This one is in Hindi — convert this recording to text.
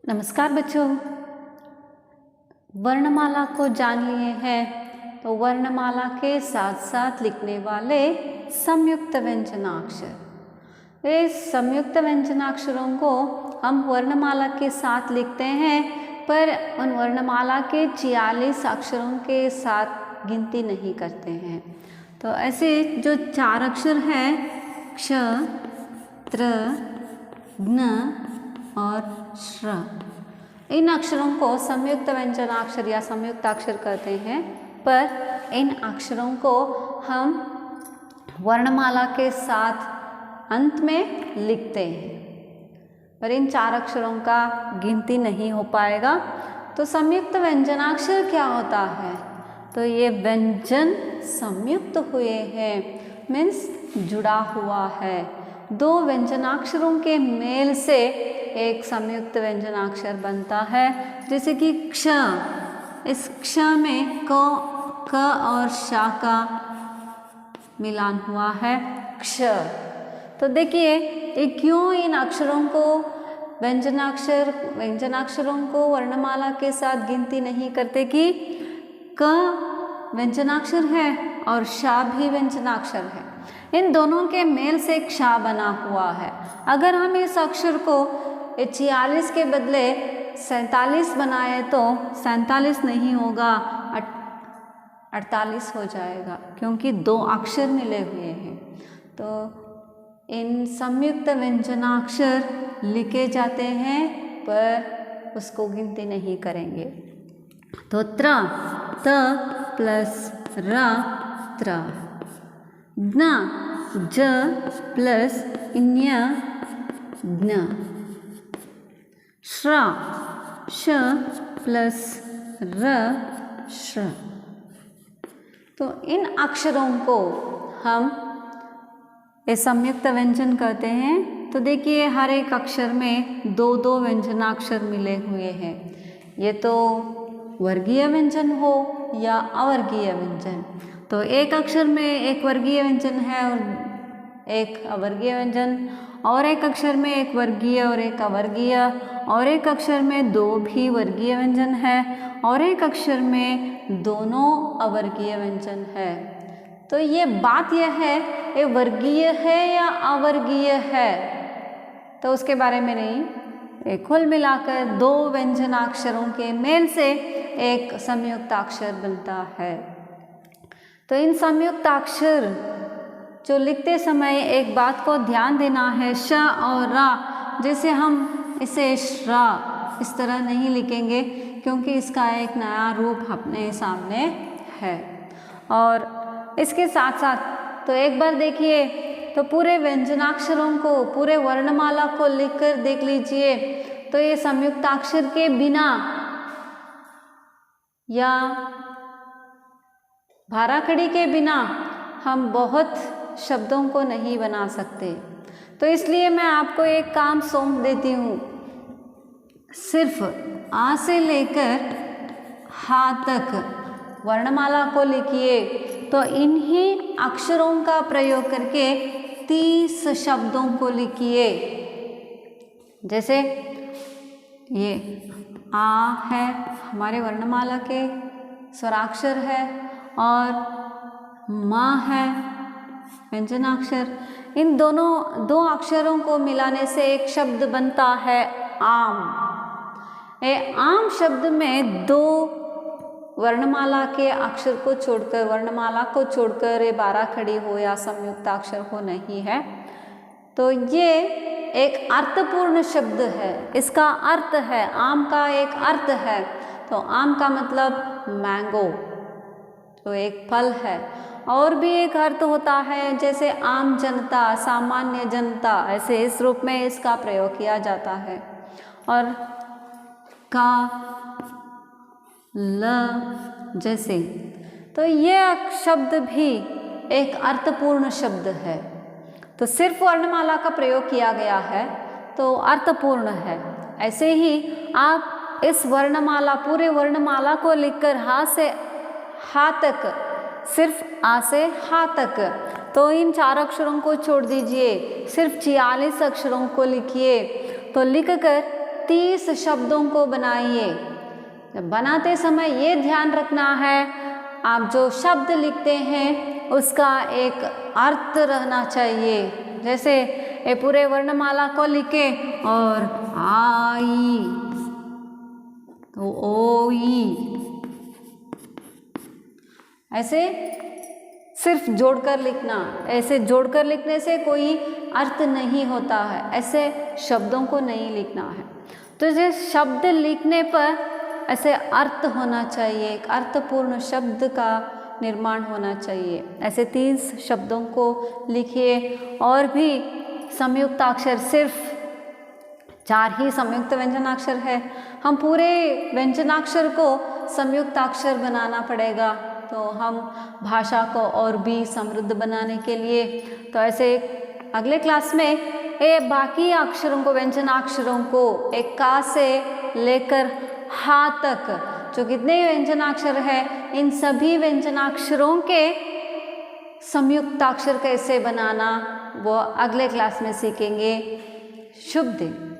नमस्कार बच्चों, वर्णमाला को जान लिए हैं तो वर्णमाला के साथ साथ लिखने वाले संयुक्त व्यंजनाक्षर। इस संयुक्त व्यंजनाक्षरों को हम वर्णमाला के साथ लिखते हैं, पर उन वर्णमाला के 46 अक्षरों के साथ गिनती नहीं करते हैं। तो ऐसे जो 4 अक्षर हैं क्ष, त्र, ज्ञ और श्र, इन अक्षरों को संयुक्त व्यंजनाक्षर या संयुक्ताक्षर कहते हैं। पर इन अक्षरों को हम वर्णमाला के साथ अंत में लिखते हैं, पर इन 4 अक्षरों का गिनती नहीं हो पाएगा। तो संयुक्त व्यंजनाक्षर क्या होता है? तो ये व्यंजन संयुक्त हुए हैं, मीन्स जुड़ा हुआ है। 2 व्यंजनाक्षरों के मेल से एक संयुक्त व्यंजनाक्षर बनता है। जैसे कि क्ष, इस क्ष में क और श का मिलान हुआ है क्ष। तो देखिए ये क्यों इन अक्षरों को व्यंजनाक्षरों को वर्णमाला के साथ गिनती नहीं करते कि क व्यंजनाक्षर है और श भी व्यंजनाक्षर है। इन दोनों के मेल से क्ष बना हुआ है। अगर हम इस अक्षर को 46 के बदले 47 बनाए तो 47 नहीं होगा, 48 हो जाएगा, क्योंकि 2 अक्षर मिले हुए हैं। तो इन संयुक्त व्यंजनाक्षर लिखे जाते हैं, पर उसको गिनती नहीं करेंगे। तो त्र, त प्लस र, त्र। ज्ञ, ज प्लस ञ, ज्ञ। श्र, श प्लस र, श्र। तो इन अक्षरों को हम संयुक्त व्यंजन कहते हैं। तो देखिए हर एक अक्षर में 2-2 व्यंजनाक्षर मिले हुए हैं। ये तो वर्गीय व्यंजन हो या अवर्गीय व्यंजन। तो एक अक्षर में एक वर्गीय व्यंजन है और एक अवर्गीय व्यंजन, और एक अक्षर में एक वर्गीय और एक अवर्गीय, और एक अक्षर में 2 भी वर्गीय व्यंजन है, और एक अक्षर में दोनों अवर्गीय व्यंजन है। तो ये बात यह है ये वर्गीय है या अवर्गीय है, तो उसके बारे में नहीं, कुल मिलाकर 2 व्यंजनाक्षरों के मेल से एक संयुक्ताक्षर बनता है। तो इन संयुक्ताक्षर जो लिखते समय एक बात को ध्यान देना है, श और रा, जैसे हम इसे श्रा इस तरह नहीं लिखेंगे, क्योंकि इसका एक नया रूप अपने सामने है। और इसके साथ साथ तो एक बार देखिए तो पूरे व्यंजनाक्षरों को, पूरे वर्णमाला को लिखकर देख लीजिए। तो ये संयुक्ताक्षर के बिना या भाराखड़ी के बिना हम बहुत शब्दों को नहीं बना सकते। तो इसलिए मैं आपको एक काम सौंप देती हूँ, सिर्फ आ से लेकर हा तक वर्णमाला को लिखिए। तो इन्हीं अक्षरों का प्रयोग करके 30 शब्दों को लिखिए। जैसे ये आ है, हमारे वर्णमाला के स्वराक्षर है, और माँ है व्यंजनाक्षर। इन दोनों 2 अक्षरों को मिलाने से एक शब्द बनता है आम। आम शब्द में 2 वर्णमाला के अक्षर को छोड़कर, वर्णमाला को छोड़कर ये बाराखड़ी हो या संयुक्ताक्षर हो नहीं है। तो ये एक अर्थपूर्ण शब्द है, इसका अर्थ है, आम का एक अर्थ है। तो आम का मतलब मैंगो, तो एक फल है। और भी एक अर्थ होता है, जैसे आम जनता, सामान्य जनता, ऐसे इस रूप में इसका प्रयोग किया जाता है। और का, ल जैसे, तो ये शब्द भी एक अर्थपूर्ण शब्द है। तो सिर्फ वर्णमाला का प्रयोग किया गया है तो अर्थपूर्ण है। ऐसे ही आप इस वर्णमाला, पूरे वर्णमाला को लिखकर हा से हा तक, सिर्फ आ से हा तक, तो इन 4 अक्षरों को छोड़ दीजिए, सिर्फ 46 अक्षरों को लिखिए। तो लिखकर 30 शब्दों को बनाइए। जब बनाते समय ये ध्यान रखना है, आप जो शब्द लिखते हैं उसका एक अर्थ रहना चाहिए। जैसे ये पूरे वर्णमाला को लिखे और आई तो ओई, ऐसे सिर्फ जोड़कर लिखना। ऐसे जोड़कर लिखने से कोई अर्थ नहीं होता है, ऐसे शब्दों को नहीं लिखना है। तो ये शब्द लिखने पर ऐसे अर्थ होना चाहिए, एक अर्थपूर्ण शब्द का निर्माण होना चाहिए। ऐसे 30 शब्दों को लिखिए। और भी संयुक्ताक्षर, सिर्फ 4 ही संयुक्त व्यंजनाक्षर है, हम पूरे व्यंजनाक्षर को संयुक्ताक्षर बनाना पड़ेगा। तो हम भाषा को और भी समृद्ध बनाने के लिए, तो ऐसे अगले क्लास में ये बाकी अक्षरों को, व्यंजनाक्षरों को, एक का से लेकर हा तक जो कितने व्यंजनाक्षर है, इन सभी व्यंजनाक्षरों के संयुक्ताक्षर कैसे बनाना वो अगले क्लास में सीखेंगे। शुभ दिन।